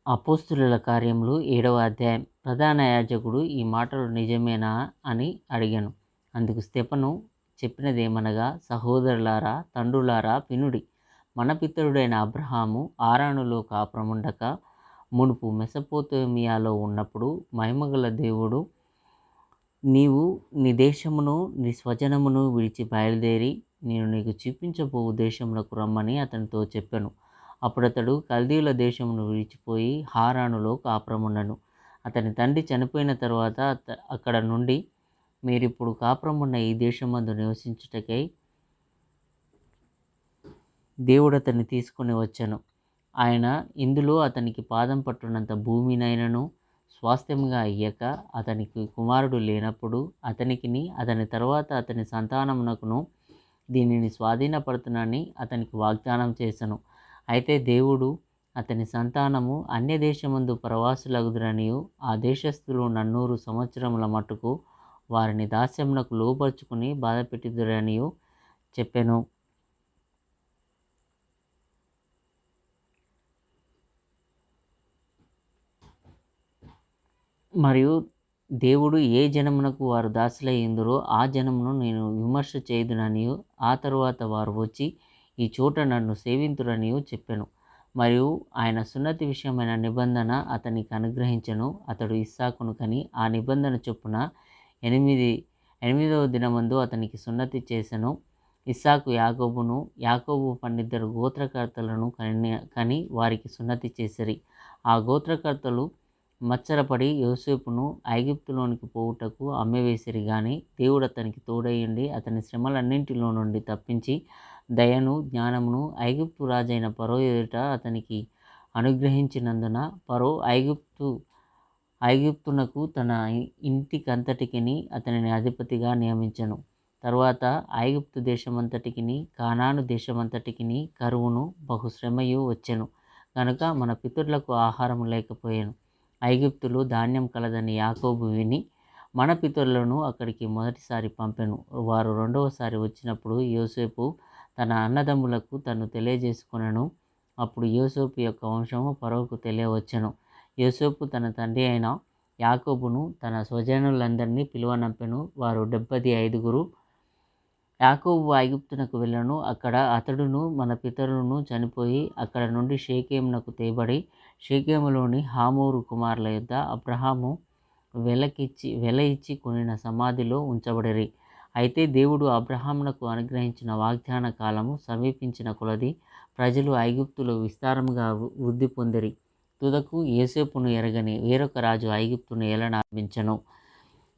అపోస్తులుల కార్యములు 7వ అధ్యాయం. ప్రధాన యాజకుడు ఈ మాటలు నిజమేనా అని అడిగాను. అందుకు స్తెఫను చెప్పినదేమనగా, సహోదరులారా, తండ్రులారా వినుడి. మన పితరుడైన అబ్రహాము హారానులో కాపురముండక మునుపు మెసొపొతామియాలో ఉన్నప్పుడు మహిమగల దేవుడు, నీవు నీ దేశమును నీ స్వజనమును విడిచి బయలుదేరి నేను నీకు చూపించబోవు దేశమునకు రమ్మని అతనితో చెప్పాను. అప్పుడతడు కల్దీయుల దేశమును విడిచిపోయి హారానులో కాపురమున్నను. అతని తండ్రి చనిపోయిన తరువాత అక్కడ నుండి మీరిప్పుడు కాపురమున్న ఈ దేశమందు నివసించుటకై దేవుడు అతన్ని తీసుకొని వచ్చెను. ఆయన ఇందులో అతనికి పాదం పట్టునంత భూమినైనను స్వాస్థ్యముగా అయ్యక అతనికి కుమారుడు లేనప్పుడు అతనికిని అతని తరువాత అతని సంతానమునకును దీనిని స్వాధీనపడుతునని అతనికి వాగ్దానం చేసెను. అయితే దేవుడు అతని సంతానము అన్య దేశమందు ప్రవాసులగుదురనియు ఆ దేశస్థులు 400 సంవత్సరముల మట్టుకు వారిని దాస్యమునకు లోబర్చుకుని బాధపెట్టుదురనియు చెప్పెను. మరియు దేవుడు ఏ జనమునకు వారు దాసులయ్యుందురో ఆ జనమును నేను విమర్శ చేయుదుననియు ఆ తరువాత వారు వచ్చి ఈ చోట నన్ను సేవింతురనియు చెప్పెను. మరియు ఆయన సున్నతి విషయమైన నిబంధన అతనికి అనుగ్రహించెను. అతడు ఇస్సాకును కని ఆ నిబంధన చొప్పున ఎనిమిదవ దినమందు అతనికి సున్నతి చేసెను. ఇస్సాకు యాకోబును, యాకోబు 12 గోత్రకర్తలను కని వారికి సున్నతి చేసిరి. ఆ గోత్రకర్తలు మత్సరపడి యోసేపును ఐగుప్తులోనికి పోవుటకు అమ్మివేసిరి గాని దేవుడు అతనికి తోడయుండి అతని శ్రమలన్నింటిలో నుండి తప్పించి దయను జ్ఞానమును ఐగుప్తు రాజైన ఫరో ఎదుట అతనికి అనుగ్రహించినందున ఫరో ఐగుప్తునకు తన ఇంటికంతటికిని అతనిని అధిపతిగా నియమించెను. తరువాత ఐగుప్తు దేశమంతటికిని కానాను దేశమంతటికిని కరువును బహుశ్రమయు వచ్చెను గనుక మన పితరులకు ఆహారము లేకపోయెను. ఐగుప్తులో ధాన్యం కలదని యాకోబు విని మన పితరులను అక్కడికి మొదటిసారి పంపెను. వారు రెండవసారి వచ్చినప్పుడు యోసేపు తన అన్నదమ్ములకు తను తెలియజేసుకొనెను. అప్పుడు యోసేపు యొక్క వంశము ఫరోకు తెలియవచ్చెను. యోసేపు తన తండ్రి అయిన యాకోబును తన స్వజనులందరినీ పిలువనంపెను. వారు 75. యాకోబు ఐగుప్తునకు వెళ్ళెను. అక్కడ అతడును మన పితరులను చనిపోయి అక్కడ నుండి షేకెమునకు తేబడి షేకెములోని హమోరు కుమారుల యొద్ద అబ్రహాము వెల ఇచ్చి కొనిన సమాధిలో ఉంచబడిరి. అయితే దేవుడు అబ్రహామునకు అనుగ్రహించిన వాగ్దాన కాలము సమీపించిన కొలది ప్రజలు ఐగుప్తులో విస్తారముగా వృద్ధి పొందిరి. తుదకు యోసేపును ఎరగని వేరొక రాజు ఐగుప్తును ఏలనారంభించెను.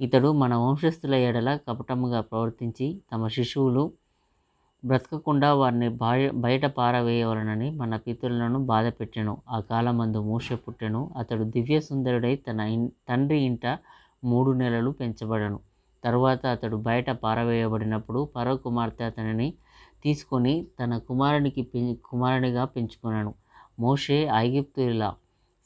ఇతడు మన వంశస్థుల ఎడల కపటముగా ప్రవర్తించి తమ శిశువులు బ్రతకకుండా వారిని బయట పారవేయవలనని మన పితరులను బాధపెట్టెను. ఆ కాలమందు మోషే పుట్టెను. అతడు దివ్య సుందరుడై తన తండ్రి ఇంట 3 నెలలు పెంచబడెను. తరువాత అతడు బయట పారవేయబడినప్పుడు ఫరో కుమార్తె అతనిని తీసుకొని తన కుమారునిగా పెంచుకొనెను. మోషే ఐగుప్తీయుల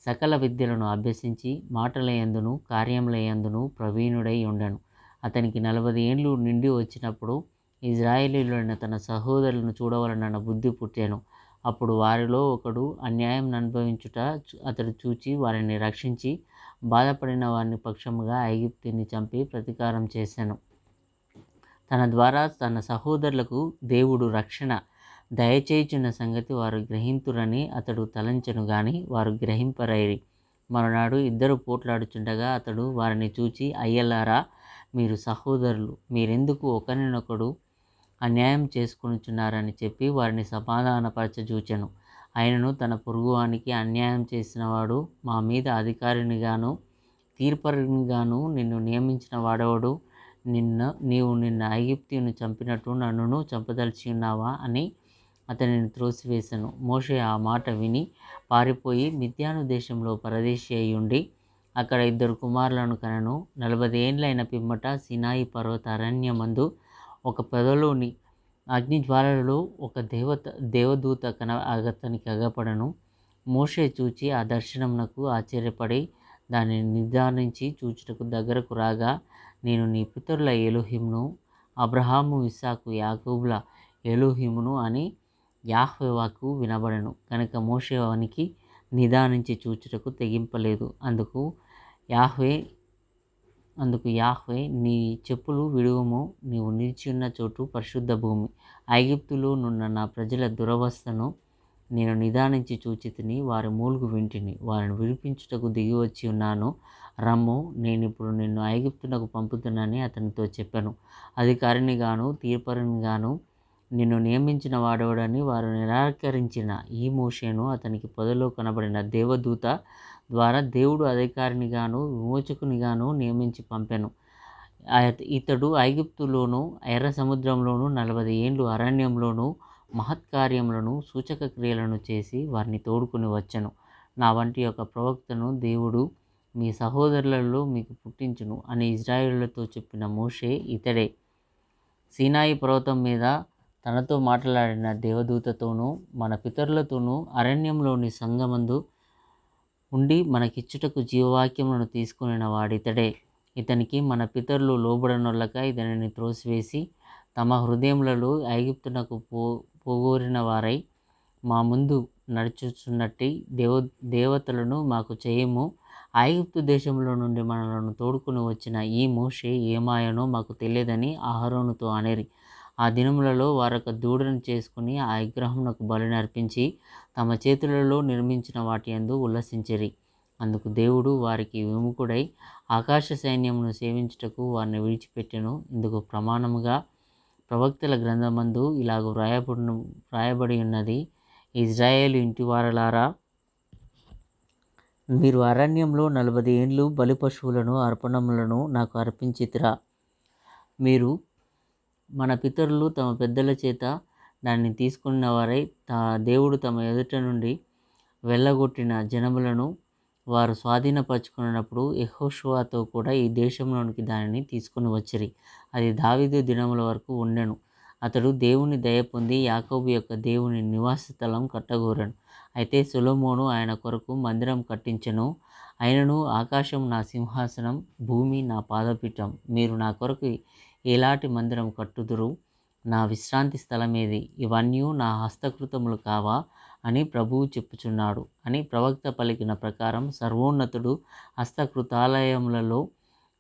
సకల విద్యలను అభ్యసించి మాటలయందును కార్యములయందును ప్రవీణుడై ఉండెను. అతనికి 40 ఏండ్లు నిండి వచ్చినప్పుడు ఇజ్రాయేలీయులైన తన సహోదరులను చూడవలనన్న బుద్ధి పుట్టెను. అప్పుడు వారిలో ఒకడు అన్యాయం అనుభవించుట అతడు చూచి వారిని రక్షించి బాధపడిన వారిని పక్షముగా ఐగుప్తుని చంపి ప్రతీకారం చేసెను. తన ద్వారా తన సహోదరులకు దేవుడు రక్షణ దయచేయుచున్న సంగతి వారు గ్రహింతురని అతడు తలంచెను గాని వారు గ్రహింపరైరి. మరునాడు ఇద్దరు పోట్లాడుచుండగా అతడు వారిని చూచి, అయ్యలారా, మీరు సహోదరులు, మీరెందుకు ఒకరినొకడు అన్యాయం చేసుకొనుచున్నారని చెప్పి వారిని సమాధానపరచజూచెను. ఆయనను తన పొరుగువానికి అన్యాయం చేసినవాడు మా మీద అధికారినిగాను తీర్పరినిగాను నిన్ను నియమించిన వాడెవడు? నీవు నిన్న ఐగుప్తీయుని చంపినట్టు నన్నును చంపదలిచి ఉన్నావా అని అతనిని త్రోసివేశను. మోషే ఆ మాట విని పారిపోయి మిద్యాను దేశంలో పరదేశి అయ్యుండి అక్కడ 2 కుమారులను కనెను. 40 ఏండ్లైన పిమ్మట సినాయి పర్వత అరణ్యమందు ఒక పొదలోని అగ్నిజ్వాలలలో ఒక దేవదూత అతనికి అగపడెను. మోషే చూచి ఆ దర్శనమునకు ఆశ్చర్యపడి దానిని నిర్ధారించి చూచుటకు దగ్గరకు రాగా, నేను నీ పితరుల ఎలోహిమును, అబ్రహాము, ఇస్సాకు, యాకోబుల ఎలోహిమును అని యెహోవాకు వినబడెను. కనుక మోషే వణికి నిదానించి చూచుటకు తెగింపలేదు. అందుకు యాహ్వే, నీ చెప్పులు విడువము, నీవు నిలిచియున్న చోటు పరిశుద్ధ భూమి. ఐగుప్తులో నున్న నా ప్రజల దురవస్థను నేను నిదానించి చూచితిని, వారి మూలుగు వింటిని, వారిని విడిపించుటకు దిగివచ్చి ఉన్నాను. రమ్ము, నేనిప్పుడు నిన్ను ఐగుప్తునకు పంపుతున్నానని అతనితో చెప్పాను. అధికారినిగాను తీర్పరినిగాను నిన్ను నియమించిన వాడెవడని వారు నిరాకరించిన ఈ మోషేను అతనికి పొదలో కనబడిన దేవదూత ద్వారా దేవుడు అధికారినిగాను విమోచకునిగాను నియమించి పంపెను. ఇతడు ఐగుప్తులోను ఎర్ర సముద్రంలోను 40 ఏండ్లు అరణ్యంలోను మహత్కార్యములను సూచక క్రియలను చేసి వారిని తోడుకొని వచ్చెను. నా వంటి ఒక ప్రవక్తను దేవుడు మీ సహోదరులలో మీకు పుట్టించును అని ఇజ్రాయేలులతో చెప్పిన మోషే ఇతడే. సీనాయి పర్వతం మీద తనతో మాట్లాడిన దేవదూతతోనూ మన పితరులతోనూ అరణ్యంలోని సంగమందు ఉండి మనకిచ్చుటకు జీవవాక్యములను తీసుకొనిన వాడితడే. ఇతనికి మన పితరులు లోబడనొల్లక ఇతనిని త్రోసివేసి తమ హృదయములలో ఐగుప్తునకు పోగోరిన వారై మా ముందు నడుచుచున్నట్టి దేవతలను మాకు చేయము. ఐగుప్తు దేశంలో నుండి మనలను తోడుకొని వచ్చిన ఈ మోషే ఏమాయనో మాకు తెలియదని అహరోనుతో అనిరి. ఆ దినములలో వారొక దూడను చేసుకుని ఆ విగ్రహమునకు బలిని అర్పించి తమ చేతులలో నిర్మించిన వాటి యందు ఉల్లసించిరి. అందుకు దేవుడు వారికి విముఖుడై ఆకాశ సైన్యమును సేవించుటకు వారిని విడిచిపెట్టెను. ఇందుకు ప్రమాణముగా ప్రవక్తల గ్రంథమందు ఇలాగ వ్రాయబడి ఉన్నది: ఇజ్రాయేలు ఇంటివారలారా, మీరు అరణ్యంలో 40 ఏండ్లు బలి పశువులను అర్పణములను నాకు అర్పించితిరా. మీరు మన పితరులు తమ పెద్దల చేత దాన్ని తీసుకున్న వారై దేవుడు తమ ఎదుట నుండి వెళ్ళగొట్టిన జనములను వారు స్వాధీనపరచుకున్నప్పుడు యెహోషువతో కూడా ఈ దేశంలోనికి దానిని తీసుకొని వచ్చిరి. అది దావీదు దినముల వరకు ఉండెను. అతడు దేవుని దయ పొంది యాకోబు యొక్క దేవుని నివాస స్థలం కట్టగోరెను. అయితే సొలొమోను ఆయన కొరకు మందిరం కట్టించెను. అయినను ఆకాశం నా సింహాసనం, భూమి నా పాదపీఠం. మీరు నా కొరకు ఎలాంటి మందిరం కట్టుదురు? నా విశ్రాంతి స్థలమేది? ఇవన్నీ నా హస్తకృతములు కావా అని ప్రభువు చెప్పుచున్నాడు అని ప్రవక్త పలికిన ప్రకారం సర్వోన్నతుడు హస్తకృతాలయములలో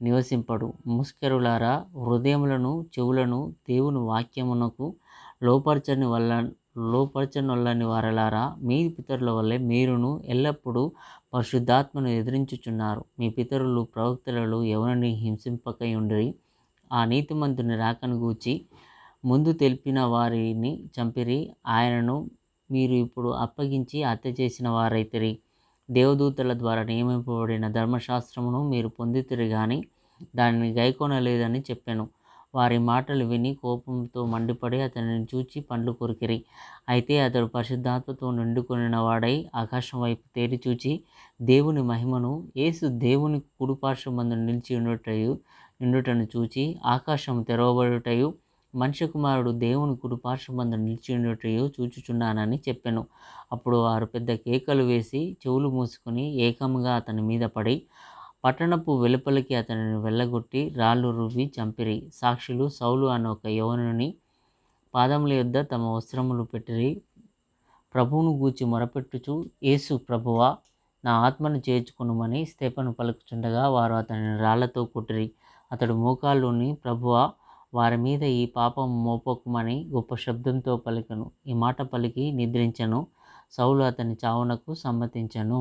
నివసింపడు. ముష్కరులారా, హృదయములను చెవులను దేవుని వాక్యమునకు లోపరచనొల్లని వారలారా, మీ పితరుల వల్లే మీరును ఎల్లప్పుడూ పరిశుద్ధాత్మను ఎదిరించుచున్నారు. మీ పితరులు ప్రవక్తలలో ఎవరిని హింసింపకయుండిరి. ఆ నీతిమంతుని రాకను గూర్చి ముందు తెలిపిన వారిని చంపిరి. ఆయనను మీరు ఇప్పుడు అప్పగించి హత్య చేసిన వారైతిరి. దేవదూతల ద్వారా నియమింపబడిన ధర్మశాస్త్రమును మీరు పొందితిరి గాని దానిని గైకొనలేదని చెప్పెను. వారి మాటలు విని కోపంతో మండిపడి అతనిని చూచి పండ్లు కొరికిరి. అయితే అతడు పరిశుద్ధాత్మతో నిండుకొనిన వాడై ఆకాశం వైపు తేరి చూచి దేవుని మహిమను, యేసు దేవుని కుడిపార్శ్వమందు నిలిచి ఉండుటను చూచి ఆకాశం తెరవబడుటయు మనుష్య కుమారుడు దేవుని కుడిపార్శ్వమందు నిలిచి ఉండుటయు చూచుచున్నానని చెప్పెను. అప్పుడు వారు పెద్ద కేకలు వేసి చెవులు మూసుకొని ఏకముగా అతని మీద పడి పట్టణపు వెలుపలికి అతనిని వెళ్ళగొట్టి రాళ్ళు రువ్వి చంపిరి. సాక్షులు సౌలు అనే ఒక యవనుని పాదముల యొద్ద తమ వస్త్రములు పెట్టిరి. ప్రభువును గూర్చి మొరపెట్టుచు, యేసు ప్రభువా, నా ఆత్మను చేర్చుకొనుమని స్తెఫను పలుకుచుండగా వారు అతనిని రాళ్లతో కొట్టిరి. అతడు మోకాళ్ళుని, ప్రభువా, వారి మీద ఈ పాపం మోపకుమని గొప్ప శబ్దంతో పలికెను. ఈ మాట పలికి నిద్రించెను. సౌలు అతని చావునకు సమ్మతించెను.